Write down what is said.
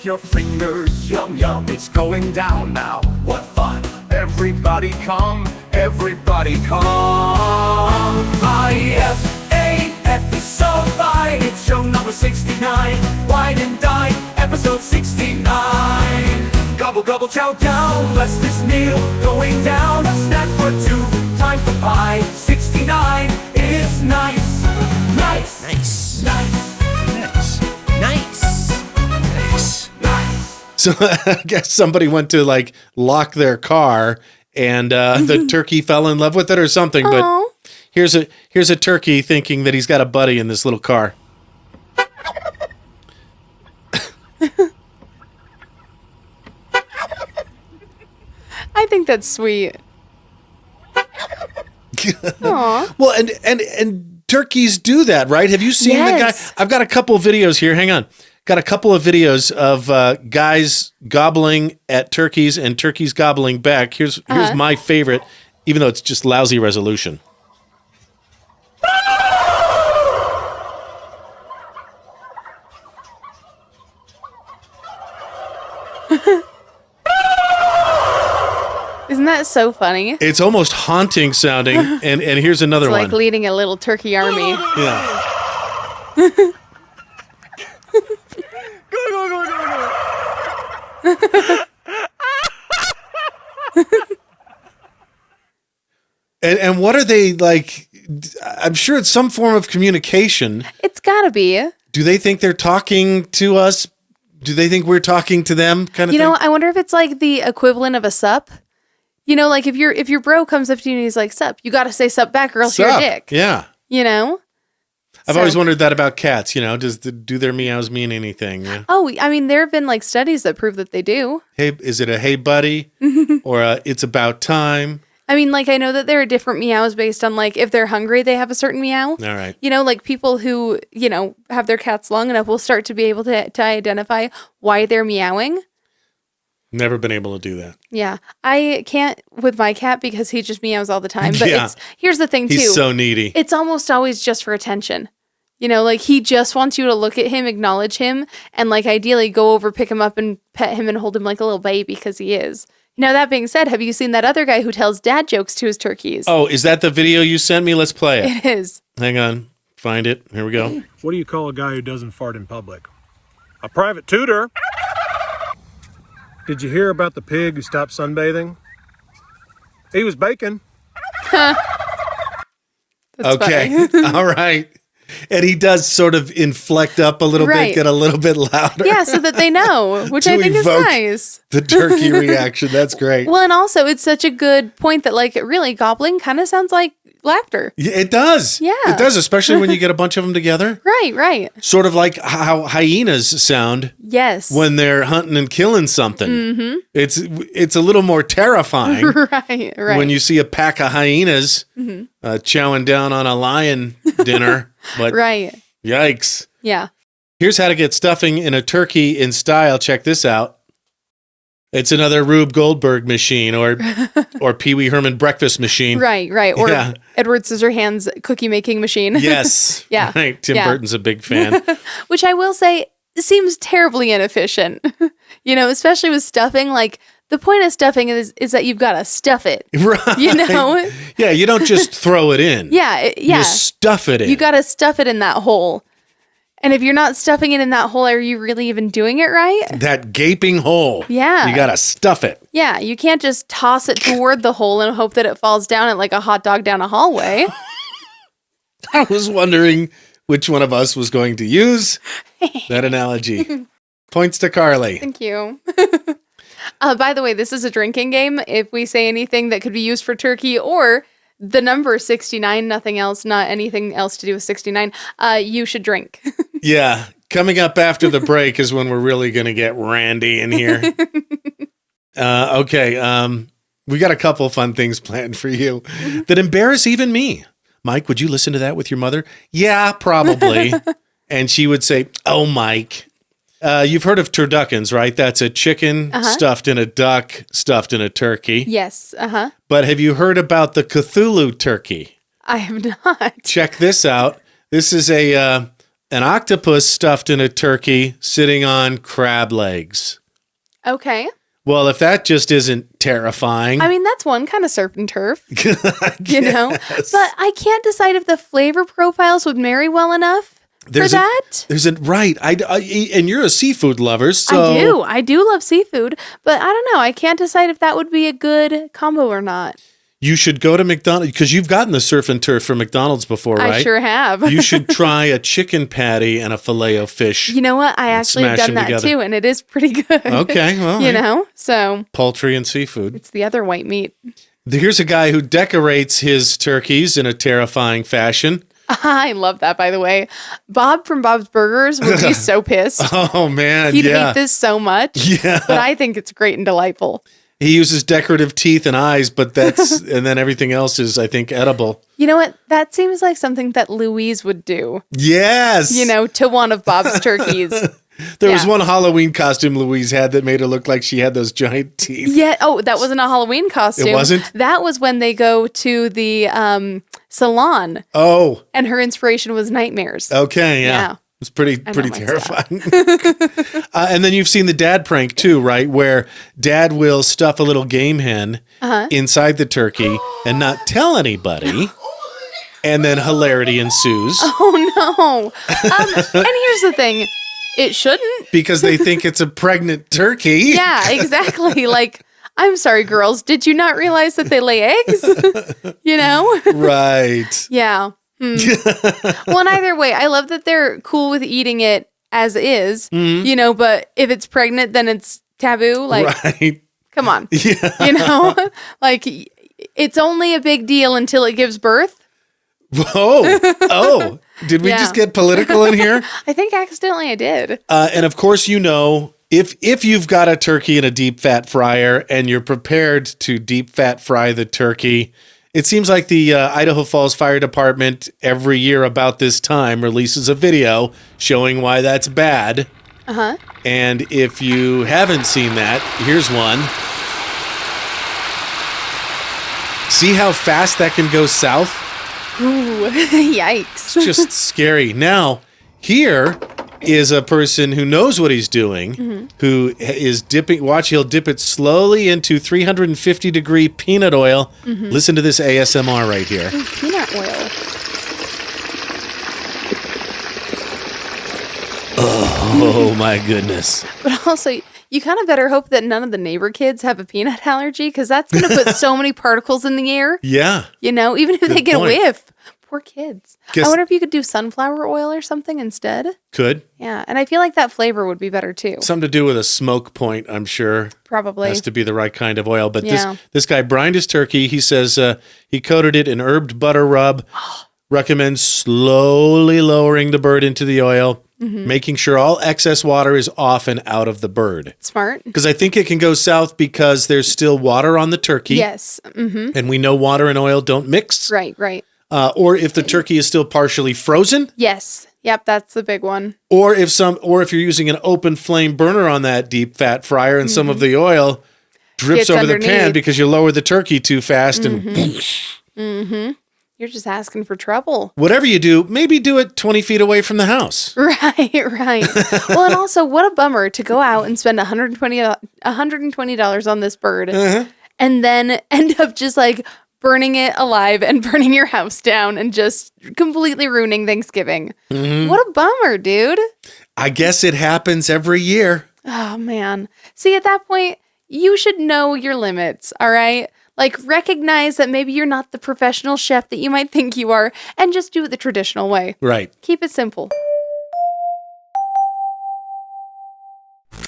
lick your fingers, yum yum. It's going down now, what fun. Everybody come, everybody come. IFAF is so fine. It's show number 69. Wine and dine, episode 69. Gobble gobble chow down, bless this meal going down. A snack for two, time for pie. 69 is nice. Nice. Nice. Nice. Nice. Nice. Nice. So I guess somebody went to like lock their car and the turkey fell in love with it or something. Aw. But here's a turkey thinking that he's got a buddy in this little car. I think that's sweet. Aw. Well, and turkeys do that, right? Have you seen the guy? Yes. I've got a couple of videos here. Hang on. Got a couple of videos of guys gobbling at turkeys and turkeys gobbling back. Here's my favorite, even though it's just lousy resolution. Isn't that so funny? It's almost haunting sounding. And here's another It's one. like leading a little turkey army. Yeah. And what are they like? I'm sure it's some form of communication. It's gotta be. Do they think they're talking to us? Do they think we're talking to them? Kind of You thing. know, I wonder if it's like the equivalent of a sup. You know, like if your bro comes up to you and he's like, sup, you gotta say sup back or else you're a Sup? dick. Yeah. You know? I've So- always wondered that about cats. You know, do their meows mean anything? Yeah. Oh, I mean, there have been like studies that prove that they do. Hey, is it a hey buddy or a it's about time? I mean, like I know that there are different meows based on like if they're hungry, they have a certain meow. All right. You know, like people who, you know, have their cats long enough will start to be able to identify why they're meowing. Never been able to do that. Yeah. I can't with my cat because he just meows all the time. But Yeah. here's the thing too. He's so needy. It's almost always just for attention. You know, like he just wants you to look at him, acknowledge him, and like ideally go over, pick him up and pet him and hold him like a little baby because he is. Now, that being said, have you seen that other guy who tells dad jokes to his turkeys? Oh, is that the video you sent me? Let's play it. It is. Hang on. Find it. Here we go. What do you call a guy who doesn't fart in public? A private tutor. Did you hear about the pig who stopped sunbathing? He was baking. That's Okay. funny. All right. And he does sort of inflect up a little Right. bit, get a little bit louder. Yeah, so that they know, which To I think is evoke nice. The turkey reaction. That's great. Well, and also it's such a good point that like really gobbling kind of sounds like laughter. Yeah, it does. Yeah. It does, especially when you get a bunch of them together. Right, right. Sort of like how hyenas sound Yes. when they're hunting and killing something. Mm-hmm. It's a little more terrifying right, right. when you see a pack of hyenas chowing down on a lion dinner. But right. yikes. Yeah. Here's how to get stuffing in a turkey in style. Check this out. It's another Rube Goldberg machine or Pee Wee Herman breakfast machine. Right, right. Or Yeah. Edward Scissorhands cookie making machine. Yes. Yeah. Right. Tim Yeah. Burton's a big fan. Which I will say seems terribly inefficient. You know, especially with stuffing. Like the point of stuffing is that you've got to stuff it. Right. You know? Yeah, you don't just throw it in. Yeah, yeah. You stuff it in. You got to stuff it in that hole. And if you're not stuffing it in that hole, are you really even doing it right? That gaping hole. Yeah. You got to stuff it. Yeah, you can't just toss it toward the hole and hope that it falls down it like a hot dog down a hallway. I was wondering which one of us was going to use that analogy. Points to Karley. Thank you. By the way, this is a drinking game. If we say anything that could be used for turkey or the number 69, nothing else, not anything else to do with 69, you should drink. Yeah. Coming up after the break is when we're really going to get randy in here. Okay. We got a couple of fun things planned for you that embarrass even me. Mike, would you listen to that with your mother? Yeah, probably. And she would say, oh, Mike. You've heard of turduckens, right? That's a chicken stuffed in a duck, stuffed in a turkey. Yes. But have you heard about the Cthulhu turkey? I have not. Check this out. This is a an octopus stuffed in a turkey sitting on crab legs. Okay. Well, if that just isn't terrifying. I mean, that's one kind of surf and turf, you know? But I can't decide if the flavor profiles would marry well enough for that. Right. And you're a seafood lover, so. I do love seafood, but I don't know. I can't decide if that would be a good combo or not. You should go to McDonald's, because you've gotten the surf and turf from McDonald's before, right? I sure have. You should try a chicken patty and a filet of fish. You know what? I actually have done that together. too, and it is pretty good. Okay, well. You know? So. Poultry and seafood. It's the other white meat. Here's a guy who decorates his turkeys in a terrifying fashion. I love that, by the way. Bob from Bob's Burgers would be so pissed. Oh, man, He'd hate this so much. Yeah. But I think it's great and delightful. He uses decorative teeth and eyes, but and then everything else is, I think, edible. You know what? That seems like something that Louise would do. Yes. You know, to one of Bob's turkeys. There was one Halloween costume Louise had that made her look like she had those giant teeth. Yeah. Oh, that wasn't a Halloween costume. It wasn't? That was when they go to the salon. Oh. And her inspiration was nightmares. Okay, yeah. It's pretty terrifying. And then you've seen the dad prank too, right? Where dad will stuff a little game hen inside the turkey and not tell anybody. And then hilarity ensues. Oh, no. And here's the thing. It shouldn't. Because they think it's a pregnant turkey. Yeah, exactly. Like, I'm sorry, girls. Did you not realize that they lay eggs? You know? Right. Yeah. Well, and either way, I love that they're cool with eating it as is, you know, but if it's pregnant, then it's taboo. Like, right. Come on. Yeah. You know? Like, it's only a big deal until it gives birth. Whoa. Oh, did we just get political in here? I think accidentally I did. And of course, you know, if you've got a turkey in a deep fat fryer and you're prepared to deep fat fry the turkey, it seems like the Idaho Falls Fire Department every year about this time releases a video showing why that's bad. Uh-huh. And if you haven't seen that, here's one. See how fast that can go south? Ooh, yikes. It's just scary. Now, here is a person who knows what he's doing, who is dipping. Watch, he'll dip it slowly into 350-degree peanut oil. Listen to this ASMR right here. Ooh, peanut oil. Oh, my goodness. But also, you kind of better hope that none of the neighbor kids have a peanut allergy, because that's going to put so many particles in the air. Yeah. You know, even if they get a whiff. Poor kids. Guess- I wonder if you could do sunflower oil or something instead. Could. Yeah, and I feel like that flavor would be better too. Something to do with a smoke point, I'm sure. Probably. Has to be the right kind of oil. But Yeah. this guy brined his turkey. He says he coated it in herbed butter rub. Recommends slowly lowering the bird into the oil, making sure all excess water is off and out of the bird. Smart. Because I think it can go south because there's still water on the turkey. Yes. Mm-hmm. And we know water and oil don't mix. Right. Or if the turkey is still partially frozen. Yes. Yep, that's the big one. Or if you're using an open flame burner on that deep fat fryer and some of the oil drips Gets over the pan underneath. because you lower the turkey too fast and You're just asking for trouble. whatever you do, maybe do it 20 feet away from the house. Right. Well, and also, what a bummer to go out and spend $120 on this bird and then end up just like burning it alive and burning your house down and just completely ruining Thanksgiving. What a bummer, dude. I guess it happens every year. Oh, man. See, at that point, you should know your limits, all right? Like, recognize that maybe you're not the professional chef that you might think you are, and just do it the traditional way. Right. Keep it simple.